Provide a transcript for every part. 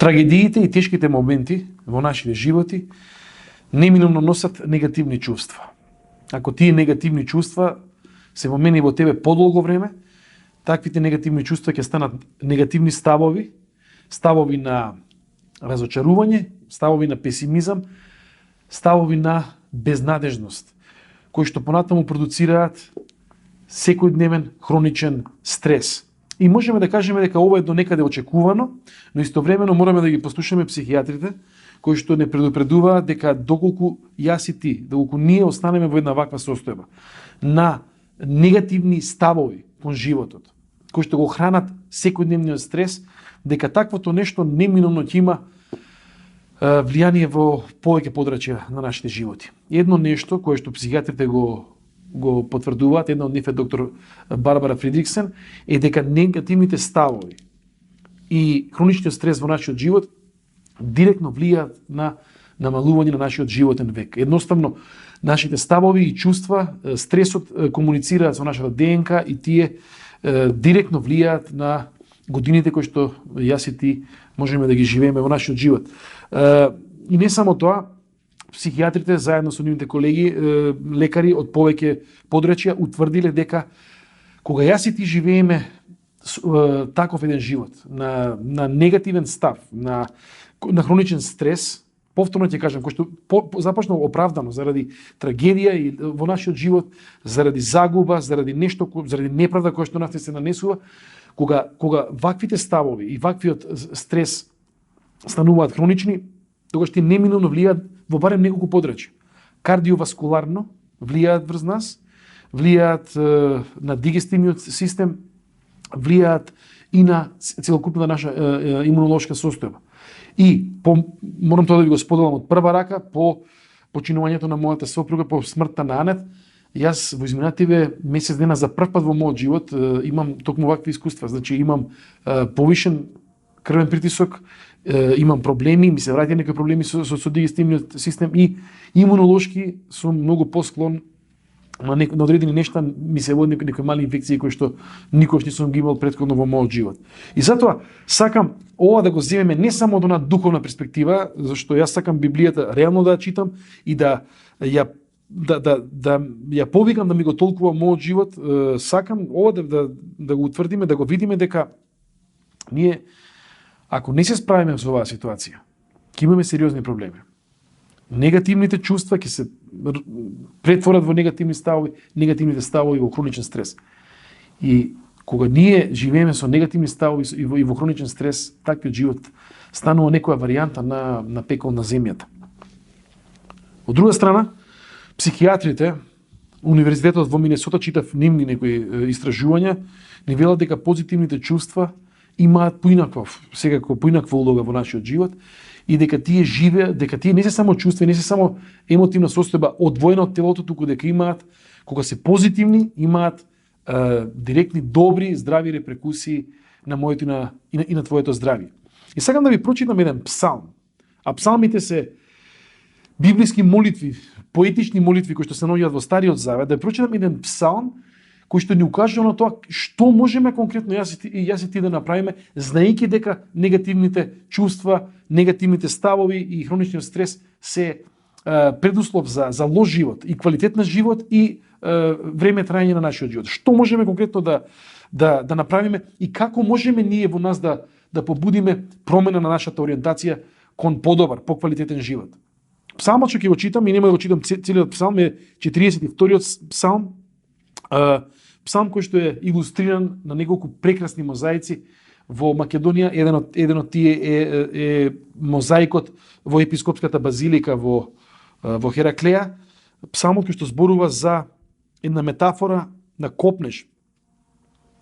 Трагедиите и тешките моменти во нашите животи неминовно носат негативни чувства. Ако тие негативни чувства се во мене и во тебе подолго време, таквите негативни чувства ќе станат негативни ставови, ставови на разочарување, ставови на песимизам, ставови на безнадежност, кои што понатаму продуцираат секојдневен хроничен стрес. И можеме да кажеме дека ова е до некаде очекувано, но истовремено мораме да ги послушаме психијатрите, кои што не предупредуваат дека доколку јас и ти, доколку ние останеме во една ваква состојба на негативни ставови кон животот, кои што го хранат секојдневниот стрес, дека таквото нешто неминовно ќе има влијание во повеќе подрачја на нашите животи. Едно нешто кое што психијатрите го потврдуваат, една од нив е доктор Барбара Фридриксен, е дека негативните ставови и хроничниот стрес во нашиот живот директно влијаат на намалување на нашиот животен век. Едноставно, нашите ставови и чувства, стресот комуницираат со нашата ДНК и тие директно влијаат на годините кои што јас и ти можеме да ги живееме во нашиот живот. И не само тоа, психијатрите заедно со нивните колеги, лекари од повеќе подрачја утврдиле дека кога јас и ти живееме таков еден живот на негативен став, на хроничен стрес, повторно ќе кажам, кој што започнал оправдано заради трагедија и во нашиот живот, заради загуба, заради нешто, заради неправда која што нас се нанесува, кога ваквите ставови и ваквиот стрес стануваат хронични, тогаш тие неминовно влијаат во барем неколку подрачја. Кардиоваскуларно влијаат врз нас, влијаат на дигестивниот систем, влијаат и на целокупната наша имунолошка состојба. И морам тоа да ви го споделам од прва рака, по починувањето на мојата сопруга, по смртта на Анет, јас во изминативе месец дена за прв пат во мојот живот имам токму вакви искуства. Значи имам повишен крвен притисок, имам проблеми, ми се враќаат некои проблеми со дигестивниот систем и имунолошки сум многу посклон на одредени нешта, ми се води некои мали инфекции кои што никош не сум ги имал претходно во мојот живот. И затоа сакам ова да го земеме не само од она духовна перспектива, зашто јас сакам Библијата реално да ја читам и да ја повикам да ми го толкува мојот живот. Сакам ова да го утврдиме, да го видиме дека ние, ако не се справиме со оваа ситуација, ќе имаме сериозни проблеми. Негативните чувства ќе се претворат во негативни ставови, негативните ставови во хроничен стрес. И кога ние живееме со негативни ставови и во хроничен стрес, таквиот живот станува некоја варијанта на пекол на земјата. Од друга страна, психијатрите, Универзитетот во Минесота, читав нивни некои истражувања, ни велат дека позитивните чувства имаат поинаква улога во нашиот живот и дека тие живеат, дека тие не се само чувства, не се само емотивна состојба одвоена од телото, туку дека имаат, кога се позитивни, имаат директни, добри, здрави репрекусии на моето и на твоето здравје. И сакам да ви прочитам еден псалм. А псалмите се библиски молитви, поетични молитви кои што се наоѓаат во Стариот Завет. Да прочитам еден псалм кој што ни укажува на тоа што можеме конкретно јас и ти да направиме, знаејќи дека негативните чувства, негативните ставови и хроничниот стрес се предуслов за лош живот и квалитет на живот и време траење на нашиот живот. Што можеме конкретно да направиме и како можеме ние во нас да побудиме промена на нашата ориентација кон подобар, поквалитетен живот. Псалмот што ќе го читам, и нема да го читам целиот псалм, е 42-иот псалм, псалм кој што е илустриран на неколку прекрасни мозаици во Македонија. Еден од тие е мозаикот во епископската базилика во Хераклеја. Псалмот кој што зборува за една метафора на копнеш.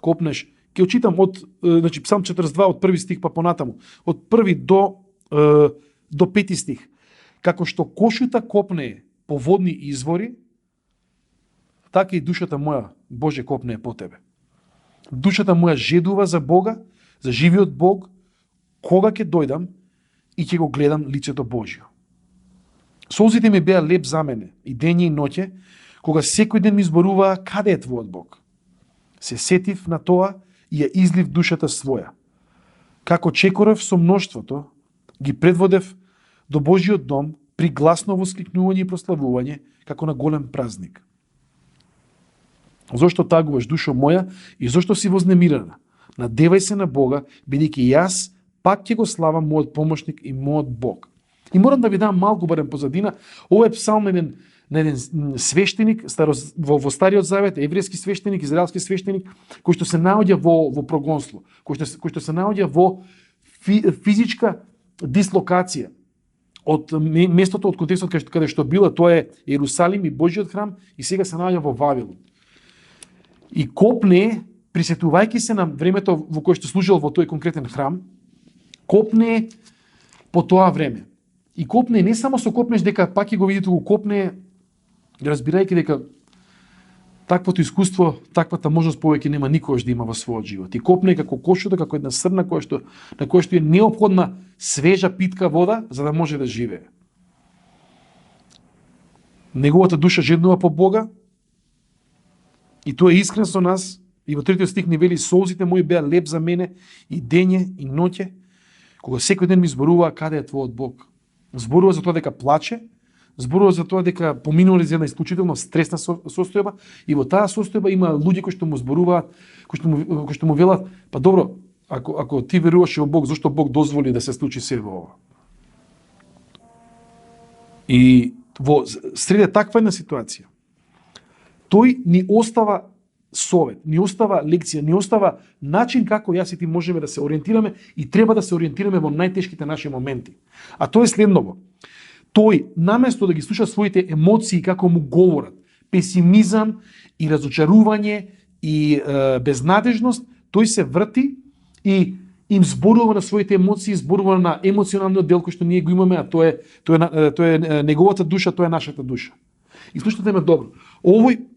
Копнеш. Ќе го читам значи псалм 42 од први стих па понатаму. Од први до 5 стих. Како што кошута копнее по водни извори, така и душата моја, Боже, копнее по тебе. Душата моја жедува за Бога, за живиот Бог, кога ќе дојдам и ќе го гледам лицето Божјо. Солзите ми беа леп за мене, и дење и ноќе, кога секој ден ми зборуваа каде е твојот Бог. Се сетив на тоа и ја излив душата своја. Како чекорев со мноштвото, ги предводев до Божиот дом при гласно воскликнување и прославување како на голем празник. Зошто тагуваш, душо моја, и зошто си вознемирена? Надевај се на Бога, бидејќи јас пак ќе го славам мојот помошник и мојот Бог. И морам да ви дам малку барем позадина. Ова е псалм на еден свештеник во Стариот Завет, еврејски свештеник, израелски свештеник, кој што се наоѓа во прогонство, кој што се наоѓа во физичка дислокација од местото, од контекстот каде што била, тоа е Ерусалим и Божиот храм, и сега се наоѓа во Вавилон. И копне, присетувајќи се на времето во кое што служил во тој конкретен храм, копне по тоа време. И копне не само со копнеш дека пак ќе го видите го копне, разбирајќи дека таквото искуство, таквата можност повеќе нема никогаш да има во својот живот. И копне како кошута, како една срна на која што е неопходна свежа питка вода за да може да живее. Неговата душа жеднува по Бога и тој е искрен со нас. И во 3 стих ни вели: солзите мои беа леп за мене и дење и ноќе, кога секој ден ми зборува каде е твојот Бог. Зборува за тоа дека плаче, зборува за тоа дека поминули за една исклучително стресна состојба, и во таа состојба има луѓе кои што му зборуваат, кои што му велат: па добро, ако ти веруваш во Бог, зошто Бог дозволи да се случи се ова? И во среде таква една ситуација, тој ни остава совет, ни остава лекција, ни остава начин како јас и ти можеме да се ориентираме и треба да се ориентираме во најтешките наши моменти. А тоа е следново. Тој, наместо да ги слуша своите емоции како му говорат, песимизам и разочарување и безнадежност, тој се врти и им зборува на своите емоции, зборува на емоционалниот дел кој што ние го имаме, а тоа е неговата душа, тоа е нашата душа. И слушате ме добро. Овој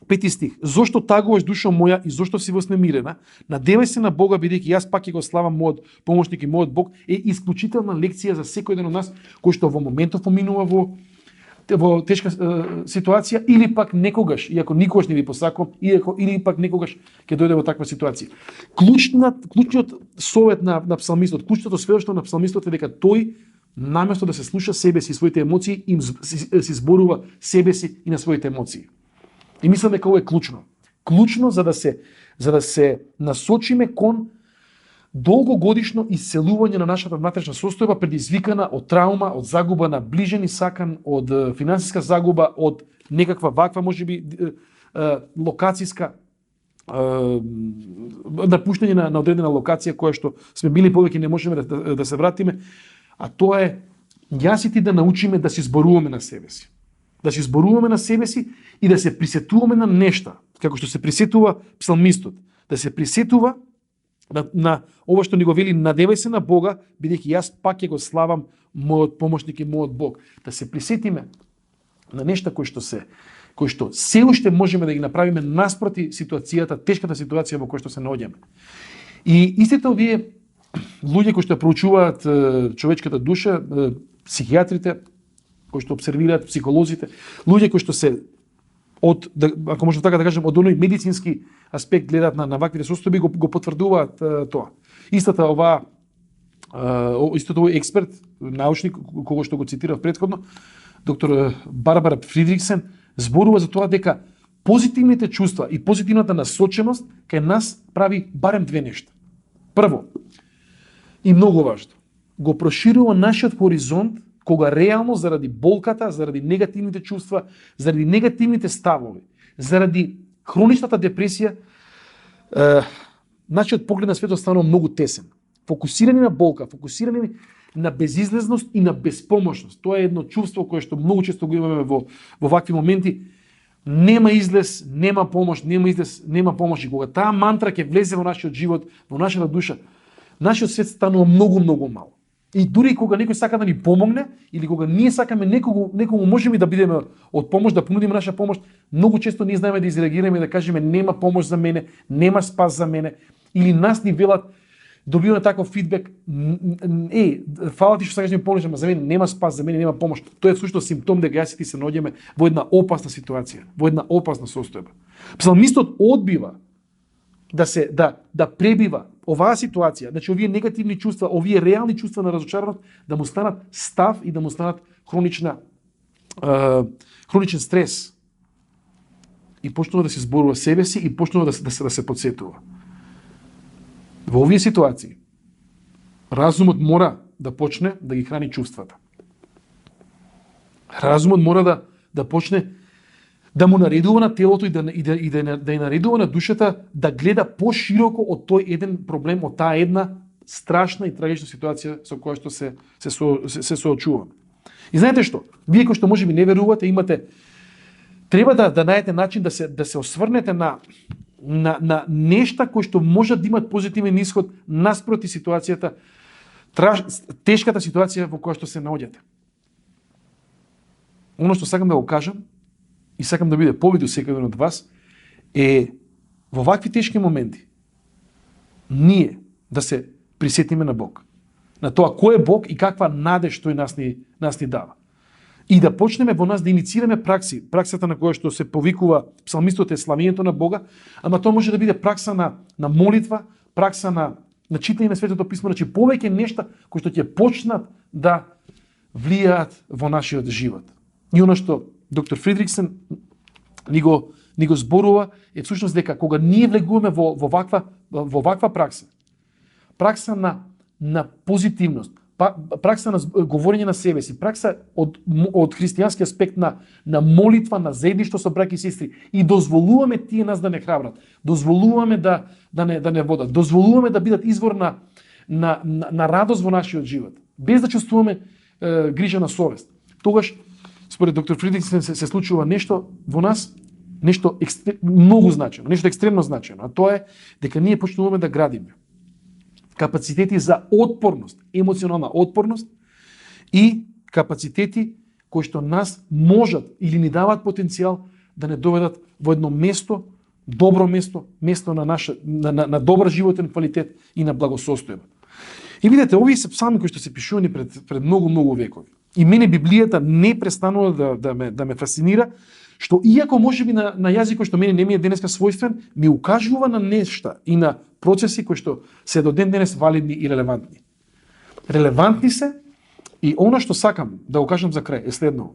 5 стих. Зошто тагуваш, душо моја, и зошто си вознемирена? Надевај се на Бога, бидејќи јас пак ќе го славам мојот помошник и мојот Бог, е исклучителна лекција за секој ден од нас кој што во моментов поминува во тешка ситуација, или пак некогаш, иако никогаш не ви посакувам, или пак некогаш ќе дојде во таква ситуација. Клучниот совет на псалмистот, клучното сведоштво на псалмистот е дека тој, наместо да се слуша себе си и своите емоции, им си зборува себе си и на своите емоции. И мислам дека ова е клучно. Клучно за да се насочиме кон долгогодишно исцелување на нашата внатрешна состојба, предизвикана од траума, од загуба на ближен и сакан, од финансиска загуба, од некаква ваква, можеби, локацијска напуштање на одредена локација која што сме били повеќе не можеме да се вратиме, а тоа е јас и ти да научиме да си зборуваме на себе си. Да си зборуваме на себе си и да се присетуваме на нешта, како што се присетува псалмистот, да се присетува на ова што ни го вели: надевај се на Бога, бидејќи јас пак ќе го славам мојот помошник и мојот Бог. Да се присетиме на нешта кои што се уште можеме да ги направиме наспроти ситуацијата, тешката ситуација во која што се наоѓаме. И истите овие луѓе кои што проучуваат човечката душа, психијатрите, кои што обсервираат, психолозите, луѓе кои што се ако можам така да кажем, од оној медицински аспект гледаат на ваквите состојби, го потврдуваат тоа. Истото овој експерт, научник, кого што го цитирав претходно, доктор Барбара Фридриксен, зборува за тоа дека позитивните чувства и позитивната насоченост кај нас прави барем две нешта. Прво, и многу важно, го проширува нашиот хоризонт кога реално заради болката, заради негативните чувства, заради негативните ставови, заради хроничната депресија, нашиот поглед на светот станува многу тесен. Фокусирани на болка, фокусирани на безизлезност и на безпомошност. Тоа е едно чувство кое што многу често го имаме во вакви моменти. Нема излез, нема помош, нема излез, нема помош. И кога таа мантра ќе влезе во нашиот живот, во нашата душа, нашиот свет станува многу мал. И дури кога некој сака да ни помогне, или кога ние сакаме некому можеме да бидеме од помош, да понудиме наша помош, многу често ние знаеме да изреагираме и да кажеме: нема помош за мене, нема спас за мене, или нас ни велат, добиваме таков фидбек: фала ти што сакаш да ми помогнеш, ама за мене нема спас, за мене нема помош. Тоа е всушност симптом дека јас и ти се наоѓаме во една опасна ситуација, во една опасна состојба. Псалмистот одбива да пребива оваа ситуација, значи овие негативни чувства, овие реални чувства на разочараност, да му станат став и да му станат хроничен стрес. И почнува да се зборува себе си и почнува да се подсетува. Во овие ситуации, разумот мора да почне да ги храни чувствата. Разумот мора да почне да му наредува на телото и да наредува на душата да гледа пошироко од тој еден проблем, од таа една страшна и трагична ситуација со која што се соочуваме. И знаете што? Вие кои што можеби не верувате, треба да најдете начин да се осврнете на нешта кои што можат да имат позитивен исход наспроти ситуацијата, тешката ситуација во која што се наоѓате. Оно што сакам да го кажам и сакам да биде повеќе секој од вас е во вакви тешки моменти ние да се присетиме на Бог, на тоа кој е Бог и каква надеж тој нас ни дава. И да почнеме во нас да иницираме праксата на која што се повикува псалмистот е славењето на Бога, ама тоа може да биде пракса на молитва, пракса на читање на Светото писмо, значи повеќе нешта кои што ќе почнат да влијаат во нашиот живот. И оно што доктор Фридриксен ни го зборува е всушност дека кога ние влегуваме во ваква пракса на позитивност, пракса на говорење на себе си, пракса од христијански аспект на молитва, на заедништво со браќа и сестри, и дозволуваме тие нас да не храбрат, дозволуваме да не водат, дозволуваме да бидат извор на радост во нашиот живот, без да чувствуваме грижа на совест. Тогаш според доктор Фридриксен се случува нешто во нас, нешто многу значено, нешто екстремно значено, а тоа е дека ние почнуваме да градиме капацитети за отпорност, емоционална отпорност и капацитети кои што нас можат или ни даваат потенцијал да не доведат во едно место, добро место на добар животен квалитет и на благосостојба. И видете, овие се псалми кои што се пишувани пред многу векови. И мене Библијата не престанува да ме фасцинира, што иако можеби на јазикот што мене не ми е денеска својствен, ми укажува на нешта и на процеси кои што се до ден денес валидни и релевантни. Релевантни се и она што сакам да го кажам за крај е следно.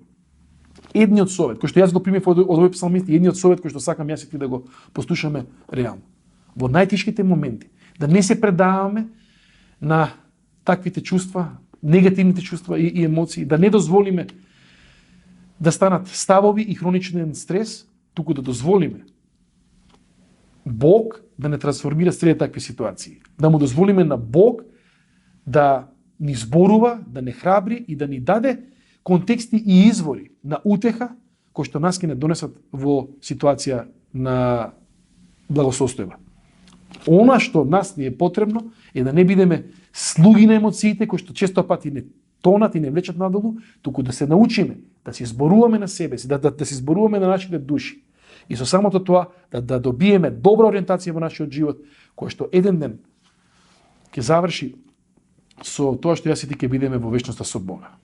Едниот совет кој што јас го примив од овој псалмист, едниот совет кој што сакам јас и ти да го послушаме реално. Во најтешките моменти да не се предаваме на таквите чувства, негативните чувства и емоции, да не дозволиме да станат ставови и хроничен стрес, туку да дозволиме Бог да не трансформира среде такви ситуации. Да му дозволиме на Бог да ни зборува, да не храбри и да ни даде контексти и извори на утеха кои што нас ќе не донесат во ситуација на благосостојба. Она што нас ни е потребно е да не бидеме слуги на емоциите кои што често пати не тонат и не влечат надолу, туку да се научиме да се зборуваме на себе си, да се зборуваме на нашите души. И со самото тоа да добиеме добра ориентација во нашиот живот, која што еден ден ќе заврши со тоа што јас и ти ќе бидеме во вечноста со Бога.